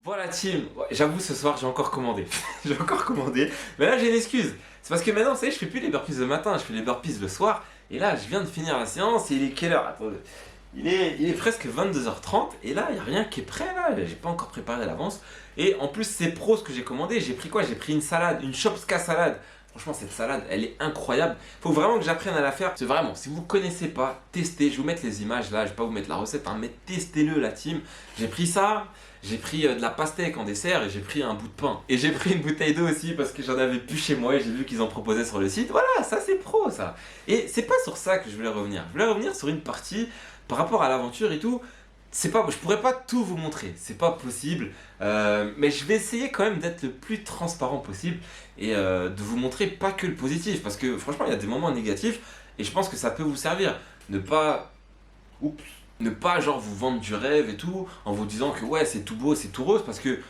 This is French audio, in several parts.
Bon la team, ouais, j'avoue ce soir j'ai encore commandé. J'ai encore commandé. Mais là j'ai une excuse. C'est parce que maintenant, vous savez, je fais plus les burpees le matin, je fais les burpees le soir. Et là, je viens de finir la séance et il est quelle heure? Attendez. Il est presque 22h30 et là, il n'y a rien qui est prêt là. J'ai pas encore préparé à l'avance. Et en plus, c'est pro ce que j'ai commandé. J'ai pris quoi? J'ai pris une salade, une Shopska salade. Franchement, cette salade, elle est incroyable. Faut vraiment que j'apprenne à la faire. C'est vraiment, si vous connaissez pas, testez. Je vais vous mettre les images là. Je vais pas vous mettre la recette, hein, mais testez-le, la team. J'ai pris ça. J'ai pris de la pastèque en dessert et j'ai pris un bout de pain. Et j'ai pris une bouteille d'eau aussi parce que j'en avais plus chez moi et j'ai vu qu'ils en proposaient sur le site. Voilà, ça c'est pro ça. Et c'est pas sur ça que je voulais revenir. Je voulais revenir sur une partie par rapport à l'aventure et tout. C'est pas, je pourrais pas tout vous montrer, c'est pas possible. Mais je vais essayer quand même d'être le plus transparent possible et de vous montrer pas que le positif. Parce que franchement, il y a des moments négatifs et je pense que ça peut vous servir. Ne pas... Oups. Ne pas genre vous vendre du rêve et tout en vous disant que ouais c'est tout beau, c'est tout rose parce que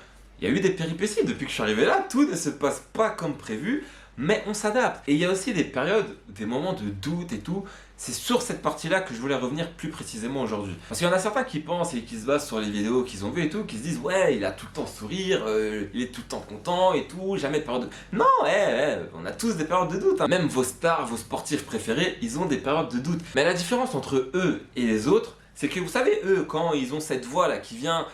il y a eu des péripéties depuis que je suis arrivé là, tout ne se passe pas comme prévu, mais on s'adapte. Et il y a aussi des périodes, des moments de doute et tout. C'est sur cette partie-là que je voulais revenir plus précisément aujourd'hui. Parce qu'il y en a certains qui pensent et qui se basent sur les vidéos qu'ils ont vues et tout, qui se disent ouais il a tout le temps sourire, il est tout le temps content et tout, jamais de période de... Non, on a tous des périodes de doute, hein. Même vos stars, vos sportifs préférés, ils ont des périodes de doute. Mais la différence entre eux et les autres, c'est que vous savez, eux, quand ils ont cette voix là qui vient...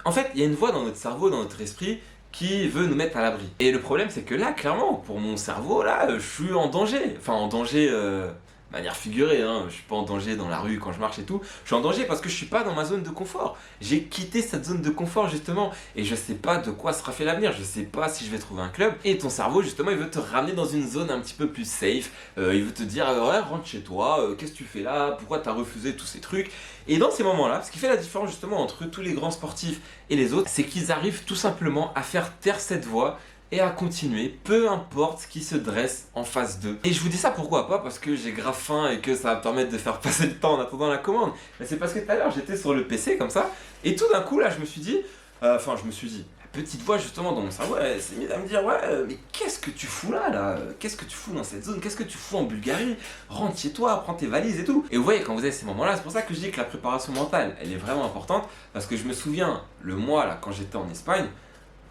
En fait, il y a une voix dans notre cerveau, dans notre esprit, qui veut nous mettre à l'abri. Et le problème, c'est que là, clairement, pour mon cerveau, là, je suis en danger. Enfin, en danger... de manière figurée, hein. Je suis pas en danger dans la rue quand je marche et tout. Je suis en danger parce que je suis pas dans ma zone de confort. J'ai quitté cette zone de confort justement et je sais pas de quoi sera fait l'avenir. Je sais pas si je vais trouver un club. Et ton cerveau justement, il veut te ramener dans une zone un petit peu plus safe. Il veut te dire ouais, rentre chez toi. Qu'est-ce que tu fais là? Pourquoi t'as refusé tous ces trucs? Et dans ces moments-là, ce qui fait la différence justement entre tous les grands sportifs et les autres, c'est qu'ils arrivent tout simplement à faire taire cette voix et à continuer, peu importe ce qui se dresse en face d'eux. Et je vous dis ça pourquoi? Pas parce que j'ai grave faim et que ça va me permettre de faire passer le temps en attendant la commande, mais c'est parce que tout à l'heure j'étais sur le PC comme ça, et tout d'un coup là je me suis dit, la petite voix justement dans mon cerveau, elle s'est mise à me dire ouais mais qu'est-ce que tu fous là? Qu'est-ce que tu fous dans cette zone? Qu'est-ce que tu fous en Bulgarie? Rentre chez toi, prends tes valises et tout. Et vous voyez quand vous avez ces moments-là, c'est pour ça que je dis que la préparation mentale elle est vraiment importante, parce que je me souviens le mois là quand j'étais en Espagne,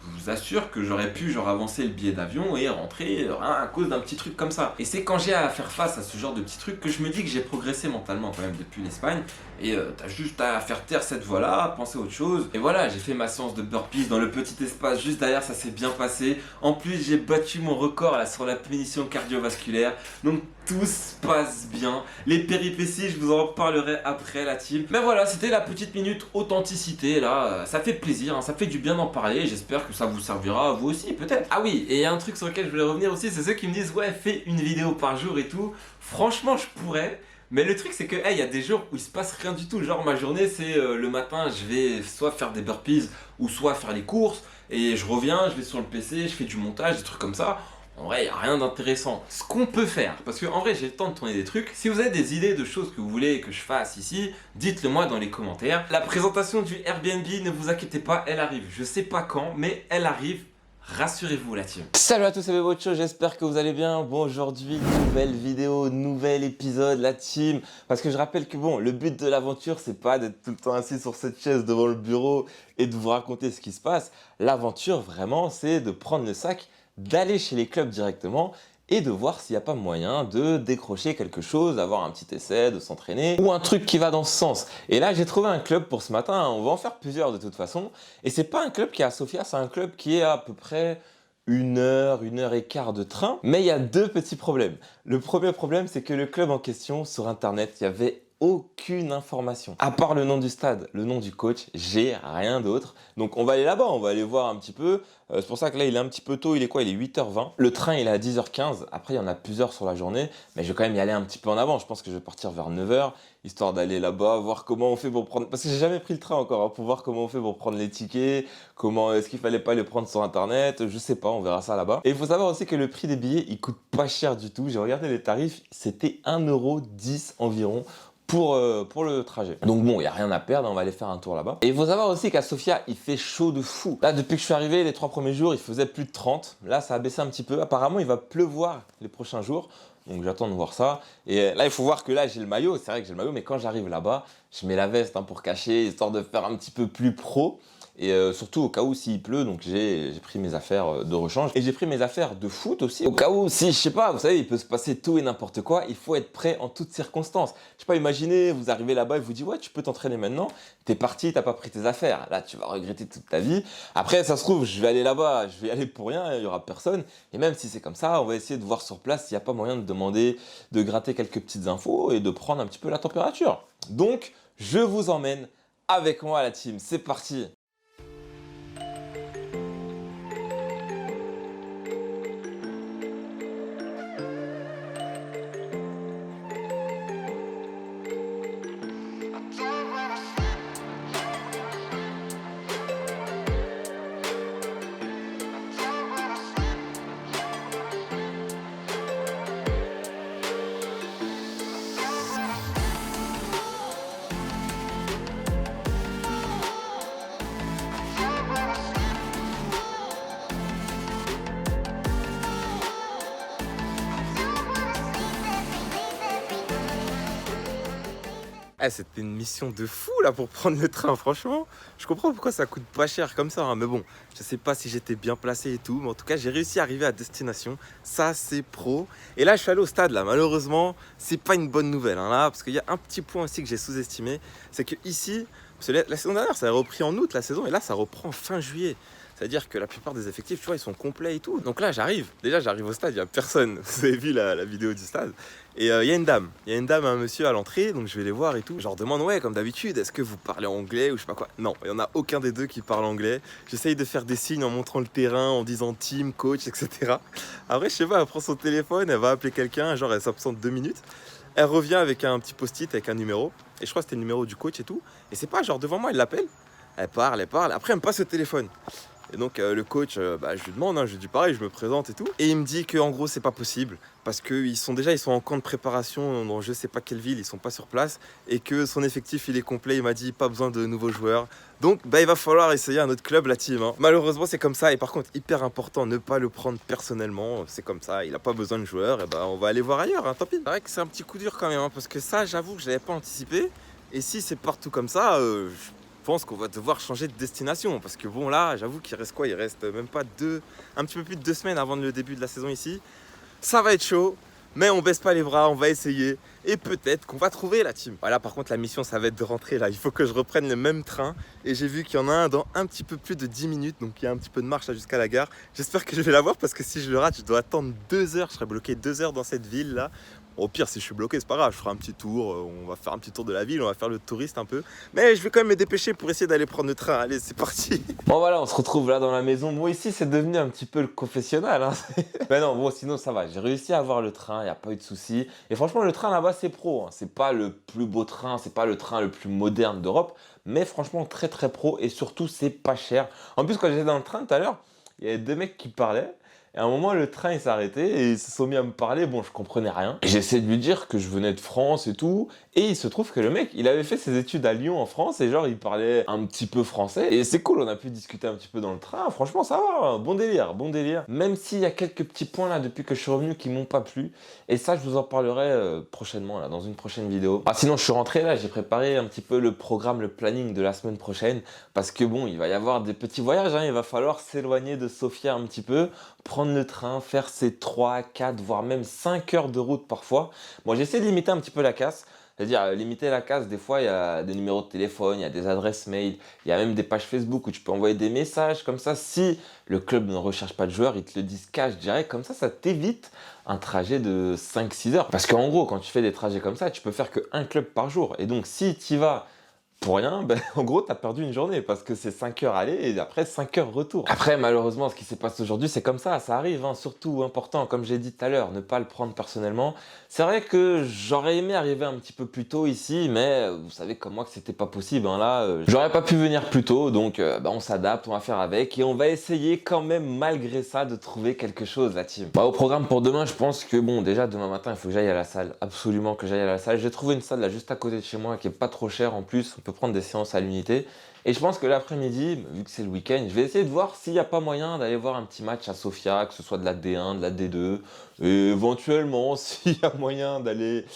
je vous assure que j'aurais pu genre avancer le billet d'avion et rentrer à cause d'un petit truc comme ça. Et c'est quand j'ai à faire face à ce genre de petits trucs que je me dis que j'ai progressé mentalement quand même depuis l'Espagne. Et t'as juste à faire taire cette voix-là, penser à autre chose. Et voilà, j'ai fait ma séance de burpees dans le petit espace juste derrière, ça s'est bien passé. En plus, j'ai battu mon record là sur la punition cardiovasculaire. Donc tout se passe bien. Les péripéties, je vous en reparlerai après la team. Mais voilà, c'était la petite minute authenticité là. Ça fait plaisir, hein, ça fait du bien d'en parler. J'espère que ça vous servira à vous aussi peut-être. Ah oui, et il y a un truc sur lequel je voulais revenir aussi, c'est ceux qui me disent ouais fais une vidéo par jour et tout. Franchement je pourrais. Mais le truc c'est que il y a des jours où il se passe rien du tout. Genre ma journée c'est le matin je vais soit faire des burpees ou soit faire les courses. Et je reviens, je vais sur le PC, je fais du montage, des trucs comme ça. En vrai, il n'y a rien d'intéressant. Ce qu'on peut faire, parce que en vrai, j'ai le temps de tourner des trucs. Si vous avez des idées de choses que vous voulez que je fasse ici, dites-le moi dans les commentaires. La présentation du Airbnb, ne vous inquiétez pas, elle arrive. Je sais pas quand, mais elle arrive. Rassurez-vous la team. Salut à tous, c'est Bebocho, j'espère que vous allez bien. Bon, aujourd'hui, nouvelle vidéo, nouvel épisode, la team. Parce que je rappelle que bon, le but de l'aventure, c'est pas d'être tout le temps assis sur cette chaise devant le bureau et de vous raconter ce qui se passe. L'aventure, vraiment, c'est de prendre le sac, d'aller chez les clubs directement et de voir s'il n'y a pas moyen de décrocher quelque chose, d'avoir un petit essai, de s'entraîner ou un truc qui va dans ce sens. Et là, j'ai trouvé un club pour ce matin, on va en faire plusieurs de toute façon. Et c'est pas un club qui est à Sofia, c'est un club qui est à peu près une heure et quart de train. Mais il y a deux petits problèmes. Le premier problème, c'est que le club en question, sur internet, il y avait aucune information. À part le nom du stade, le nom du coach, j'ai rien d'autre. Donc on va aller là-bas, on va aller voir un petit peu. C'est pour ça que là il est un petit peu tôt, il est quoi? Il est 8h20. Le train il est à 10h15, après il y en a plusieurs sur la journée. Mais je vais quand même y aller un petit peu en avant, je pense que je vais partir vers 9h. Histoire d'aller là-bas, voir comment on fait pour prendre... Parce que j'ai jamais pris le train encore, hein, pour voir comment on fait pour prendre les tickets. Comment est-ce qu'il fallait pas les prendre sur internet, je sais pas, on verra ça là-bas. Et il faut savoir aussi que le prix des billets, il coûte pas cher du tout. J'ai regardé les tarifs, c'était 1,10 € environ pour le trajet. Donc bon, il n'y a rien à perdre, on va aller faire un tour là-bas. Et il faut savoir aussi qu'à Sofia, il fait chaud de fou. Là, depuis que je suis arrivé, les 3 premiers jours, il faisait plus de 30. Là, ça a baissé un petit peu. Apparemment, il va pleuvoir les prochains jours. Donc j'attends de voir ça. Et là, il faut voir que là, j'ai le maillot. C'est vrai que j'ai le maillot, mais quand j'arrive là-bas, je mets la veste hein, pour cacher, histoire de faire un petit peu plus pro. Et surtout au cas où s'il pleut, donc j'ai pris mes affaires de rechange. Et j'ai pris mes affaires de foot aussi. Au cas où, si, je sais pas, vous savez, il peut se passer tout et n'importe quoi, il faut être prêt en toutes circonstances. Je sais pas, imaginez, vous arrivez là-bas et vous dites, ouais, tu peux t'entraîner maintenant, t'es parti, t'as pas pris tes affaires. Là, tu vas regretter toute ta vie. Après, ça se trouve, je vais aller là-bas, je vais y aller pour rien, il y aura personne. Et même si c'est comme ça, on va essayer de voir sur place s'il n'y a pas moyen de demander, de gratter quelques petites infos et de prendre un petit peu la température. Donc, je vous emmène avec moi la team, c'est parti! Ah, c'était une mission de fou là pour prendre le train, franchement. Je comprends pourquoi ça coûte pas cher comme ça, hein, mais bon, je sais pas si j'étais bien placé et tout, mais en tout cas, j'ai réussi à arriver à destination. Ça, c'est pro. Et là, je suis allé au stade là. Malheureusement, c'est pas une bonne nouvelle hein, là, parce qu'il y a un petit point aussi que j'ai sous-estimé, c'est que ici, parce que la saison dernière, ça a repris en août la saison, et là, ça reprend fin juillet. C'est-à-dire que la plupart des effectifs, tu vois, ils sont complets et tout. Donc là, j'arrive. Déjà, j'arrive au stade, il n'y a personne. Vous avez vu la vidéo du stade. Et il y a une dame. Il y a une dame et un monsieur à l'entrée, donc je vais les voir et tout. Je leur demande, ouais, comme d'habitude, est-ce que vous parlez anglais ou je sais pas quoi. Non, il n'y en a aucun des deux qui parle anglais. J'essaye de faire des signes en montrant le terrain, en disant team, coach, etc. Après, je sais pas, elle prend son téléphone, elle va appeler quelqu'un, genre elle s'absente 2 minutes. Elle revient avec un petit post-it, avec un numéro. Et je crois que c'était le numéro du coach et tout. Et c'est pas genre devant moi, elle l'appelle. Elle parle, elle parle. Après, elle me passe le téléphone. Et donc le coach, je lui demande, hein, je lui dis pareil, je me présente et tout. Et il me dit qu'en gros c'est pas possible parce qu'ils sont en camp de préparation dans je sais pas quelle ville, ils sont pas sur place et que son effectif il est complet. Il m'a dit pas besoin de nouveaux joueurs. Donc il va falloir essayer un autre club la team. Hein. Malheureusement c'est comme ça et par contre hyper important ne pas le prendre personnellement. C'est comme ça, il a pas besoin de joueurs et on va aller voir ailleurs. Hein, tant pis. C'est vrai que c'est un petit coup dur quand même hein, parce que ça j'avoue que je l'avais pas anticipé. Et si c'est partout comme ça, je pense qu'on va devoir changer de destination parce que bon là j'avoue qu'il reste quoi, il reste même pas un petit peu plus de 2 semaines avant le début de la saison ici. Ça va être chaud, mais on baisse pas les bras, on va essayer et peut-être qu'on va trouver la team. Voilà, par contre la mission ça va être de rentrer là, il faut que je reprenne le même train et j'ai vu qu'il y en a un dans un petit peu plus de 10 minutes, donc il y a un petit peu de marche là jusqu'à la gare. J'espère que je vais l'avoir parce que si je le rate je dois attendre 2 heures, je serai bloqué 2 heures dans cette ville là. Au pire, si je suis bloqué, c'est pas grave, je ferai un petit tour, on va faire un petit tour de la ville, on va faire le touriste un peu. Mais je vais quand même me dépêcher pour essayer d'aller prendre le train. Allez, c'est parti. Bon voilà, on se retrouve là dans la maison. Bon ici, c'est devenu un petit peu le confessionnal. Hein. Mais non, bon sinon ça va, j'ai réussi à avoir le train, il n'y a pas eu de souci. Et franchement, le train là-bas, c'est pro. Hein. C'est pas le plus beau train, c'est pas le train le plus moderne d'Europe. Mais franchement, très très pro et surtout, c'est pas cher. En plus, quand j'étais dans le train tout à l'heure, il y avait 2 mecs qui parlaient. Et à un moment, le train il s'est arrêté et ils se sont mis à me parler. Bon, je comprenais rien. J'ai essayé de lui dire que je venais de France et tout. Et il se trouve que le mec, il avait fait ses études à Lyon en France et genre, il parlait un petit peu français. Et c'est cool, on a pu discuter un petit peu dans le train. Franchement, ça va, bon délire, bon délire. Même s'il y a quelques petits points là depuis que je suis revenu qui m'ont pas plu. Et ça, je vous en parlerai prochainement là, dans une prochaine vidéo. Ah, sinon, je suis rentré là, j'ai préparé un petit peu le programme, le planning de la semaine prochaine. Parce que bon, il va y avoir des petits voyages, hein. Il va falloir s'éloigner de Sofia un petit peu. Prendre le train, faire ces 3, 4, voire même 5 heures de route parfois. Moi, j'essaie de limiter un petit peu la casse. C'est-à-dire, limiter la casse, des fois, il y a des numéros de téléphone, il y a des adresses mail, il y a même des pages Facebook où tu peux envoyer des messages comme ça. Si le club ne recherche pas de joueurs, ils te le disent cash direct. Comme ça t'évite un trajet de 5-6 heures. Parce qu'en gros, quand tu fais des trajets comme ça, tu peux faire qu'un club par jour. Et donc, si tu y vas pour rien, en gros, tu as perdu une journée parce que c'est 5 heures aller et après 5 heures retour. Après, malheureusement, ce qui s'est passé aujourd'hui, c'est comme ça arrive. Hein, surtout important, comme j'ai dit tout à l'heure, ne pas le prendre personnellement. C'est vrai que j'aurais aimé arriver un petit peu plus tôt ici, mais vous savez comme moi que c'était pas possible. Hein, là, j'aurais pas pu venir plus tôt, donc on s'adapte, on va faire avec et on va essayer quand même, malgré ça, de trouver quelque chose, la team. Au programme pour demain, je pense que bon, déjà demain matin, il faut que j'aille à la salle. Absolument que j'aille à la salle. J'ai trouvé une salle là juste à côté de chez moi qui est pas trop chère en plus. On peut prendre des séances à l'unité. Et je pense que l'après-midi, vu que c'est le week-end, je vais essayer de voir s'il n'y a pas moyen d'aller voir un petit match à Sofia, que ce soit de la D1, de la D2, et éventuellement s'il y a moyen d'aller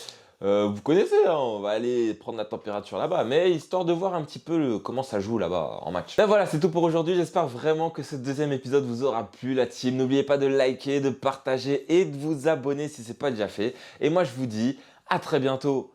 Vous connaissez, hein, on va aller prendre la température là-bas, mais histoire de voir un petit peu comment ça joue là-bas en match. Ben voilà, c'est tout pour aujourd'hui. J'espère vraiment que ce deuxième épisode vous aura plu, la team. N'oubliez pas de liker, de partager et de vous abonner si ce n'est pas déjà fait. Et moi, je vous dis à très bientôt